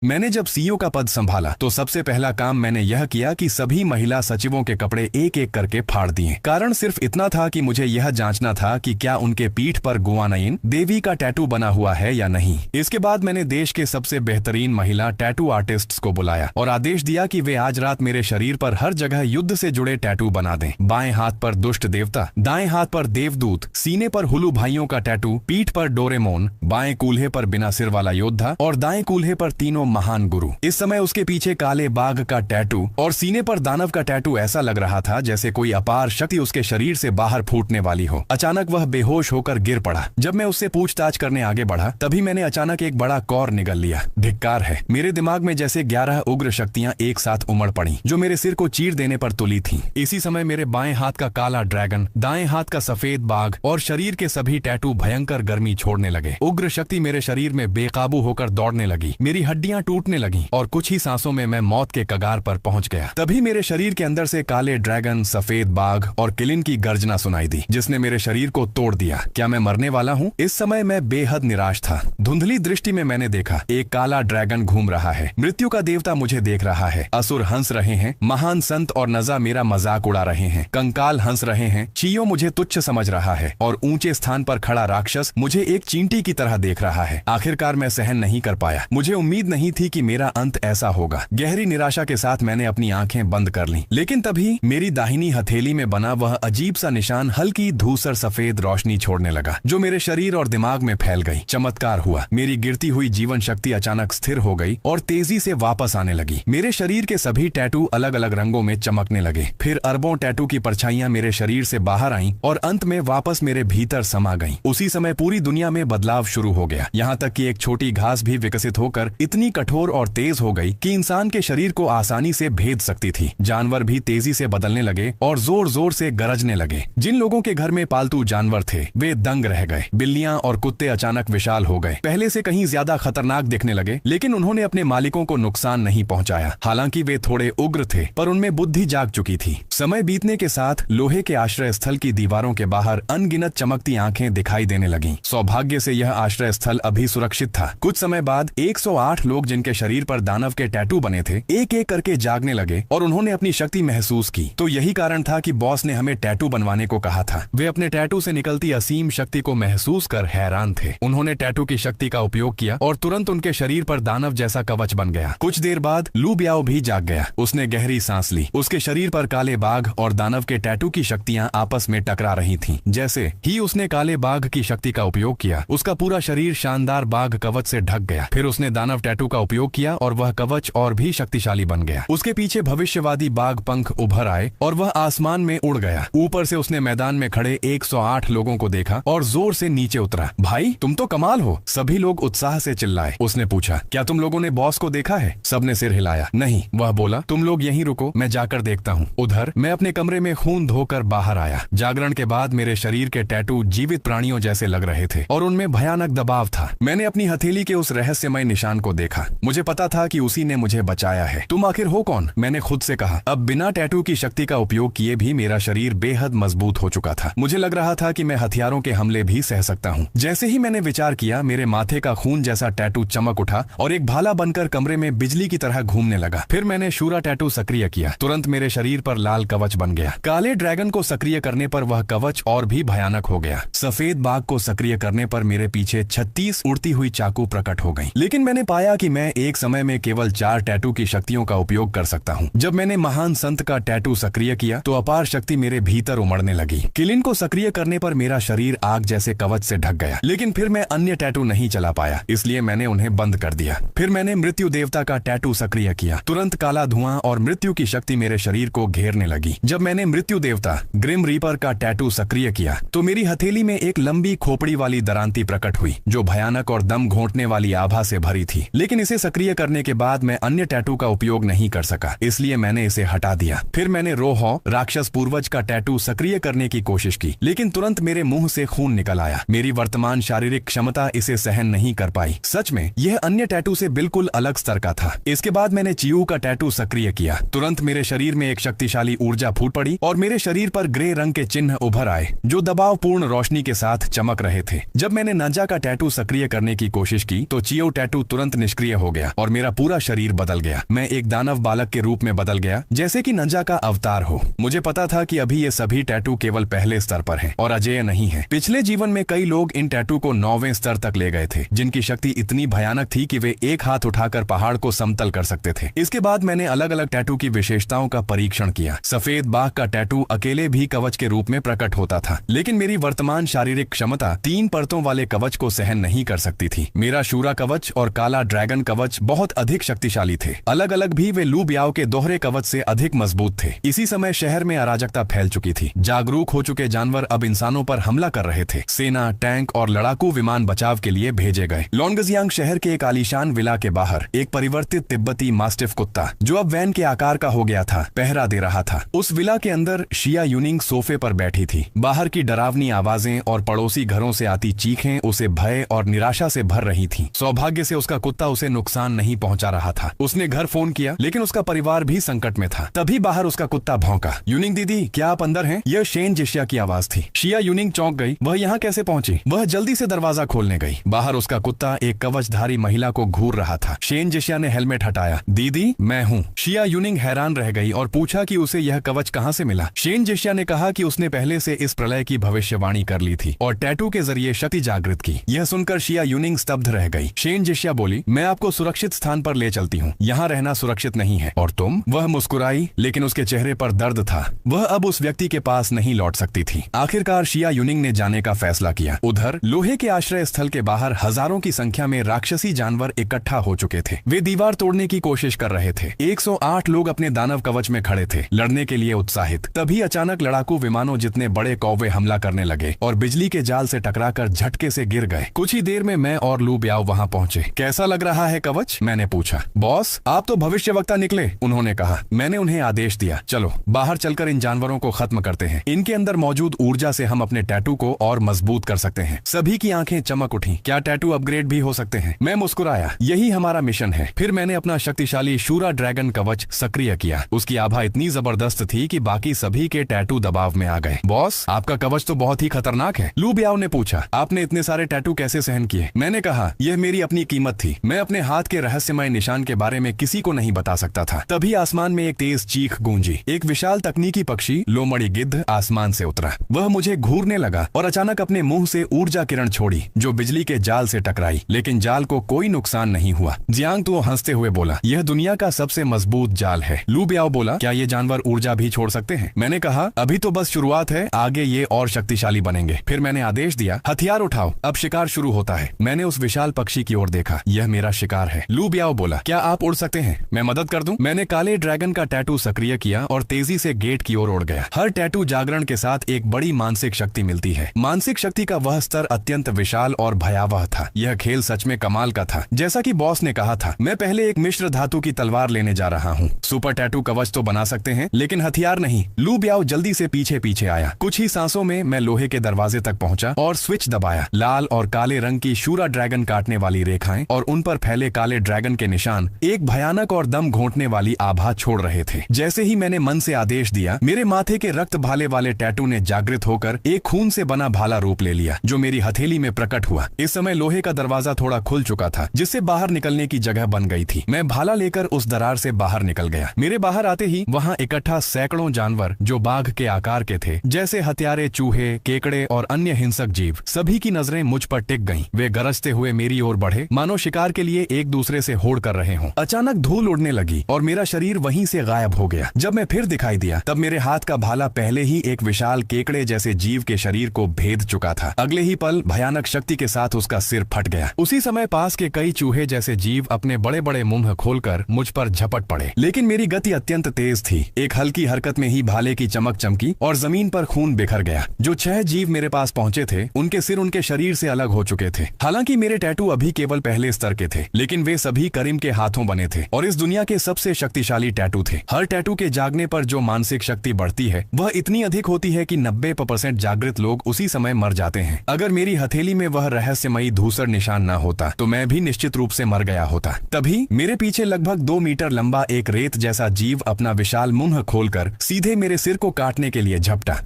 मैंने जब सीईओ का पद संभाला तो सबसे पहला काम मैंने यह किया कि सभी महिला सचिवों के कपड़े एक एक करके फाड़ दिए। कारण सिर्फ इतना था कि मुझे यह जांचना था कि क्या उनके पीठ पर गुआनाइन देवी का टैटू बना हुआ है या नहीं। इसके बाद मैंने देश के सबसे बेहतरीन महिला टैटू आर्टिस्ट्स को बुलाया और आदेश दिया कि वे आज रात मेरे शरीर पर हर जगह युद्ध से जुड़े टैटू बना दें। बाएं हाथ पर दुष्ट देवता, दाएं हाथ पर देवदूत, सीने पर हुलू भाइयों का टैटू, पीठ पर डोरेमोन, बाएं कूल्हे पर बिना सिर वाला योद्धा और दाएं कूल्हे पर तीनों महान गुरु। इस समय उसके पीछे काले बाघ का टैटू और सीने पर दानव का टैटू ऐसा लग रहा था जैसे कोई अपार शक्ति उसके शरीर से बाहर फूटने वाली हो। अचानक वह बेहोश होकर गिर पड़ा। जब मैं उससे पूछताछ करने आगे बढ़ा तभी मैंने अचानक एक बड़ा कौर निगल लिया। धिक्कार है। मेरे दिमाग में जैसे 11 उग्र शक्तियां एक साथ उमड़ पड़ी जो मेरे सिर को चीर देने पर तुली थीं। इसी समय मेरे बाएं हाथ का काला ड्रैगन, दाएं हाथ का सफेद बाघ और शरीर के सभी टैटू भयंकर गर्मी छोड़ने लगे। उग्र शक्ति मेरे शरीर में बेकाबू होकर दौड़ने लगी। मेरी हड्डियां टूटने लगी और कुछ ही सांसों में मैं मौत के कगार पर पहुंच गया। तभी मेरे शरीर के अंदर से काले ड्रैगन, सफेद बाघ और किलिन की गर्जना सुनाई दी जिसने मेरे शरीर को तोड़ दिया। क्या मैं मरने वाला हूँ? इस समय मैं बेहद निराश था। धुंधली दृष्टि में मैंने देखा एक काला ड्रैगन घूम रहा है। मृत्यु का देवता मुझे देख रहा है। असुर हंस रहे हैं। महान संत और नजा मेरा मजाक उड़ा रहे हैं। कंकाल हंस रहे हैं। चीयो मुझे तुच्छ समझ रहा है और ऊंचे स्थान पर खड़ा राक्षस मुझे एक चींटी की तरह देख रहा है। आखिरकार मैं सहन नहीं कर पाया। मुझे उम्मीद नहीं थी कि मेरा अंत ऐसा होगा। गहरी निराशा के साथ मैंने अपनी आंखें बंद कर लीं। लेकिन तभी मेरी दाहिनी हथेली में बना वह अजीब सा निशान हल्की धूसर सफेद रोशनी छोड़ने लगा जो मेरे शरीर और दिमाग में फैल गई। चमत्कार हुआ। मेरी गिरती हुई जीवन शक्ति अचानक स्थिर हो गई और तेजी से वापस आने लगी। मेरे शरीर के सभी टैटू अलग अलग रंगों में चमकने लगे। फिर अरबों टैटू की परछाइयां मेरे शरीर से बाहर आईं और अंत में वापस मेरे भीतर समा गईं। उसी समय पूरी दुनिया में बदलाव शुरू हो गया। यहाँ तक कि एक छोटी घास भी विकसित होकर इतनी कठोर और तेज हो गई कि इंसान के शरीर को आसानी से भेद सकती थी। जानवर भी तेजी से बदलने लगे और जोर जोर से गरजने लगे। जिन लोगों के घर में पालतू जानवर थे वे दंग रह गए। बिल्लियां और कुत्ते अचानक विशाल हो गए। पहले से कहीं ज्यादा खतरनाक दिखने लगे लेकिन उन्होंने अपने मालिकों को नुकसान नहीं पहुंचाया। हालांकि वे थोड़े उग्र थे पर उनमें बुद्धि जाग चुकी थी। समय बीतने के साथ लोहे के आश्रय स्थल की दीवारों के बाहर अनगिनत चमकती आंखें दिखाई देने लगीं। सौभाग्य से यह आश्रय स्थल अभी सुरक्षित था। कुछ समय बाद 108 लोग जिनके शरीर पर दानव के टैटू बने थे एक एक करके जागने लगे और उन्होंने अपनी शक्ति महसूस की। तो यही कारण था कि बॉस ने हमें टैटू बनवाने को कहा था। वे अपने टैटू से निकलती असीम शक्ति को महसूस कर हैरान थे। उन्होंने टैटू की शक्ति का उपयोग किया और तुरंत उनके शरीर पर दानव जैसा कवच बन गया। कुछ देर बाद लू ब्याओ भी जाग गया। उसने गहरी सांस ली। उसके शरीर पर काले बाघ और दानव के टैटू की शक्तियां आपस में टकरा रही थीं। जैसे ही उसने काले बाघ की शक्ति का उपयोग किया उसका पूरा शरीर शानदार बाघ कवच से ढक गया। फिर उसने दानव टैटू का उपयोग किया और वह कवच और भी शक्तिशाली बन गया। उसके पीछे भविष्यवादी बाघ पंख उभर आए और वह आसमान में उड़ गया। ऊपर से उसने मैदान में खड़े 108 लोगों को देखा और जोर से नीचे उतरा। भाई तुम तो कमाल हो। सभी लोग उत्साह से चिल्लाए। उसने पूछा क्या तुम लोगों ने बॉस को देखा है? सबने सिर हिलाया। नहीं। वह बोला तुम लोग यहीं रुको, मैं जाकर देखता हूँ। उधर मैं अपने कमरे में खून धोकर बाहर आया। जागरण के बाद मेरे शरीर के टैटू जीवित प्राणियों जैसे लग रहे थे और उनमें भयानक दबाव था। मैंने अपनी हथेली के उस रहस्यमय निशान को देखा। मुझे पता था कि उसी ने मुझे बचाया है। तुम आखिर हो कौन? मैंने खुद से कहा। अब बिना टैटू की शक्ति का उपयोग किए भी मेरा शरीर बेहद मजबूत हो चुका था। मुझे लग रहा था कि मैं हथियारों के हमले भी सह सकता हूँ। जैसे ही मैंने विचार किया मेरे माथे का खून जैसा टैटू चमक उठा और एक भाला बनकर कमरे में बिजली की तरह घूमने लगा। फिर मैंने शूरा टैटू सक्रिय किया। तुरंत मेरे शरीर पर लाल कवच बन गया। काले ड्रैगन को सक्रिय करने पर वह कवच और भी भयानक हो गया। सफेद बाघ को सक्रिय करने पर मेरे पीछे 36 उड़ती हुई चाकू प्रकट हो गई। लेकिन मैंने पाया कि मैं एक समय में केवल 4 टैटू की शक्तियों का उपयोग कर सकता हूँ। जब मैंने महान संत का टैटू सक्रिय किया तो अपार शक्ति मेरे भीतर उमड़ने लगी। किलिन को सक्रिय करने पर मेरा शरीर आग जैसे कवच से ढक गया। लेकिन फिर मैं अन्य टैटू नहीं चला पाया, इसलिए मैंने उन्हें बंद कर दिया। फिर मैंने मृत्यु देवता का टैटू सक्रिय किया। तुरंत काला धुआं और मृत्यु की शक्ति मेरे शरीर को घेरने लगी। जब मैंने मृत्यु देवता ग्रिम रीपर का टैटू सक्रिय किया तो मेरी हथेली में एक लंबी खोपड़ी वाली दरांती प्रकट हुई जो भयानक और दम घोंटने वाली आभा से भरी थी। लेकिन इसे सक्रिय करने के बाद मैं अन्य टैटू का उपयोग नहीं कर सका, इसलिए मैंने इसे हटा दिया। फिर मैंने रोहॉ राक्षस पूर्वज का टैटू सक्रिय करने की कोशिश की, लेकिन तुरंत मेरे मुंह से खून निकल आया। मेरी वर्तमान शारीरिक क्षमता इसे सहन नहीं कर पाई। सच में यह अन्य टैटू से बिल्कुल अलग स्तर का था। इसके बाद मैंने चियू का टैटू सक्रिय किया। तुरंत मेरे शरीर में एक शक्तिशाली ऊर्जा फूट पड़ी और मेरे शरीर पर ग्रे रंग के चिन्ह उभर आए जो दबावपूर्ण रोशनी के साथ चमक रहे थे। जब मैंने नंजा का टैटू सक्रिय करने की कोशिश की तो चियो टैटू तुरंत निष्क्रिय हो गया और मेरा पूरा शरीर बदल गया। मैं एक दानव बालक के रूप में बदल गया, जैसे कि नंजा का अवतार हो। मुझे पता था कि अभी ये सभी टैटू केवल पहले स्तर पर हैं और अजेय नहीं है। पिछले जीवन में कई लोग इन टैटू को 9वें स्तर तक ले गए थे, जिनकी शक्ति इतनी भयानक थी कि वे एक हाथ उठाकर पहाड़ को समतल कर सकते थे। इसके बाद मैंने अलग अलग टैटू की विशेषताओं का परीक्षण किया। सफेद बाघ का टैटू अकेले भी कवच के रूप में प्रकट होता था, लेकिन मेरी वर्तमान शारीरिक क्षमता 3 परतों वाले कवच को सहन नहीं कर सकती थी। मेरा शूरा कवच और काला ड्रैगन कवच बहुत अधिक शक्तिशाली थे। अलग अलग भी वे लू बियाओ के दोहरे कवच से अधिक मजबूत थे। इसी समय शहर में अराजकता फैल चुकी थी। जागरूक हो चुके जानवर अब इंसानों पर हमला कर रहे थे। सेना, टैंक और लड़ाकू विमान बचाव के लिए भेजे गए। लोंगजियांग शहर के एक आलीशान विला के बाहर एक परिवर्तित तिब्बती मास्टिफ कुत्ता, जो अब वैन के आकार का हो गया था, पहरा दे रहा था। उस विला के अंदर शिया यूनिंग सोफे पर बैठी थी। बाहर की डरावनी आवाजें और पड़ोसी घरों से आती चीखें उसे भय और निराशा से भर रही थीं। सौभाग्य से उसका कुत्ता उसे नुकसान नहीं पहुंचा रहा था। उसने घर फोन किया, लेकिन उसका परिवार भी संकट में था। तभी बाहर उसका कुत्ता भौंका। यूनिंग दीदी, क्या आप अंदर हैं? यह शेन जिशिया की आवाज थी। शिया यूनिंग चौंक गई। वह यहाँ कैसे पहुंची? वह जल्दी से दरवाजा खोलने गई। बाहर उसका कुत्ता एक कवचधारी महिला को घूर रहा था। शेन जिशिया ने हेलमेट हटाया। दीदी, मैं हूँ। शिया यूनिंग हैरान रह गई और पूछा कि उसे यह कवच कहाँ से मिला। शेन जिशिया ने कहा कि उसने पहले से इस प्रलय की भविष्यवाणी कर ली थी और टैटू के जरिए शक्ति जागृत की। यह सुनकर शिया यूनिंग स्तब्ध रह गई। शेन जिशिया बोली, मैं आपको सुरक्षित स्थान पर ले चलती हूँ। यहाँ रहना सुरक्षित नहीं है। और तुम? वह मुस्कुराई, लेकिन उसके चेहरे पर दर्द था। वह अब उस व्यक्ति के पास नहीं लौट सकती थी। आखिरकार शिया यूनिंग ने जाने का फैसला किया। उधर लोहे के आश्रय स्थल के बाहर हजारों की संख्या में राक्षसी जानवर इकट्ठा हो चुके थे। वे दीवार तोड़ने की कोशिश कर रहे थे। 108 लोग अपने दानव कवच में खड़े थे, लड़ने के लिए उत्साहित। तभी अचानक लड़ाकू विमानों जितने बड़े कौवे हमला करने लगे और बिजली के जाल से टकराकर झटके से गिर गए। कुछ ही देर में मैं और लू बियाओ वहां पहुंचे। कैसा लग रहा है कवच? मैंने पूछा। बॉस, आप तो भविष्यवक्ता निकले, उन्होंने कहा। मैंने उन्हें आदेश दिया, चलो बाहर चलकर इन जानवरों को खत्म करते हैं। इनके अंदर मौजूद ऊर्जा से हम अपने टैटू को और मजबूत कर सकते हैं। सभी की आंखें चमक उठी। क्या टैटू अपग्रेड भी हो सकते हैं? मैं मुस्कुराया। यही हमारा मिशन है। फिर मैंने अपना शक्तिशाली शूरा ड्रैगन कवच सक्रिय किया। उसकी आभा इतनी जबरदस्त थी कि बाकी सभी के टैटू दबाव में आ गए। बॉस, आपका कवच तो बहुत ही खतरनाक है, लू बियाओ ने पूछा। आपने इतने सारे टैटू कैसे सहन किए? मैंने कहा, यह मेरी अपनी कीमत थी। मैं अपने हाथ के रहस्यमय निशान के बारे में किसी को नहीं बता सकता था। तभी आसमान में एक तेज चीख गूंजी। एक विशाल तकनीकी पक्षी लोमड़ी गिद्ध आसमान से उतरा। वह मुझे घूरने लगा और अचानक अपने मुंह से ऊर्जा किरण छोड़ी जो बिजली के जाल से टकराई, लेकिन जाल को कोई नुकसान नहीं हुआ। जियांग तो हंसते हुए बोला, यह दुनिया का सबसे मजबूत जाल है। लू बियाओ बोला, क्या ये जानवर ऊर्जा भी छोड़ सकते हैं? मैंने कहा, अभी तो बस शुरुआत है, आगे ये और शक्तिशाली बनेंगे। फिर मैंने आदेश दिया, हथियार उठाओ, अब शिकार शुरू होता है। मैंने उस विशाल पक्षी की ओर देखा। यह मेरा शिकार है। लू बियाओ बोला, क्या आप उड़ सकते हैं? मैं मदद कर दूं? मैंने काले ड्रैगन का टैटू सक्रिय किया और तेजी से गेट की ओर उड़ गया। हर टैटू जागरण के साथ एक बड़ी मानसिक शक्ति मिलती है। मानसिक शक्ति का वह स्तर अत्यंत विशाल और भयावह था। यह खेल सच में कमाल का था। जैसा कि बॉस ने कहा था, मैं पहले एक मिश्र धातु की तलवार लेने जा रहा हूँ। सुपर टैटू कवच तो बना सकते हैं, लेकिन हथियार नहीं। लू बियाओ जल्दी से पीछे पीछे आया। कुछ ही सांसों में मैं लोहे के दरवाजे तक पहुंचा और स्विच दबाया। लाल और काले रंग की शूरा ड्रैगन काटने वाली रेखाएं और उन पर फैले काले ड्रैगन के निशान एक भयानक और दम घोंटने वाली आभा छोड़ रहे थे। जैसे ही मैंने मन से आदेश दिया, मेरे माथे के रक्त भाले वाले टैटू ने जागृत होकर एक खून से बना भाला रूप ले लिया, जो मेरी हथेली में प्रकट हुआ। इस समय लोहे का दरवाजा थोड़ा खुल चुका था, जिससे बाहर निकलने की जगह बन गई थी। मैं भाला लेकर उस दरार से बाहर निकल गया। मेरे बाहर आते ही वहाँ इकट्ठा सैकड़ों जानवर जो बाघ के आकार के थे, जैसे हत्यारे, चूहे, केकड़े और अन्य हिंसक जीव, सभी की नजरें मुझ पर टिक गईं। वे गरजते हुए मेरी ओर बढ़े, मानो शिकार के लिए एक दूसरे से होड़ कर रहे हों। अचानक धूल उड़ने लगी और मेरा शरीर वहीं से गायब हो गया। जब मैं फिर दिखाई दिया, तब मेरे हाथ का भाला पहले ही एक विशाल केकड़े जैसे जीव के शरीर को भेद चुका था। अगले ही पल भयानक शक्ति के साथ उसका सिर फट गया। उसी समय पास के कई चूहे जैसे जीव अपने बड़े बड़े मुंह खोलकर मुझ पर झपट पड़े, लेकिन मेरी गति अत्यंत तेज थी। एक हल्की हरकत में ही भाले की चमक चमकी और जमीन पर खून बिखर गया। जो 6 जीव मेरे पास पहुंचे थे, उनके सिर उनके शरीर से अलग हो चुके थे। हालांकि मेरे टैटू अभी केवल पहले स्तर के थे, लेकिन वे सभी करीम के हाथों बने थे और इस दुनिया के सबसे शक्तिशाली टैटू थे। हर टैटू के जागने पर जो मानसिक शक्ति बढ़ती है, वह इतनी अधिक होती है कि 90% जागृत लोग उसी समय मर जाते हैं। अगर मेरी हथेली में वह रहस्यमयी धूसर निशान न होता, तो मैं भी निश्चित रूप से मर गया होता। तभी मेरे पीछे लगभग 2 मीटर लंबा एक रेत जैसा जीव अपना विशाल मुंह खोलकर सीधे मेरे सिर को काटने के लिए झपटा।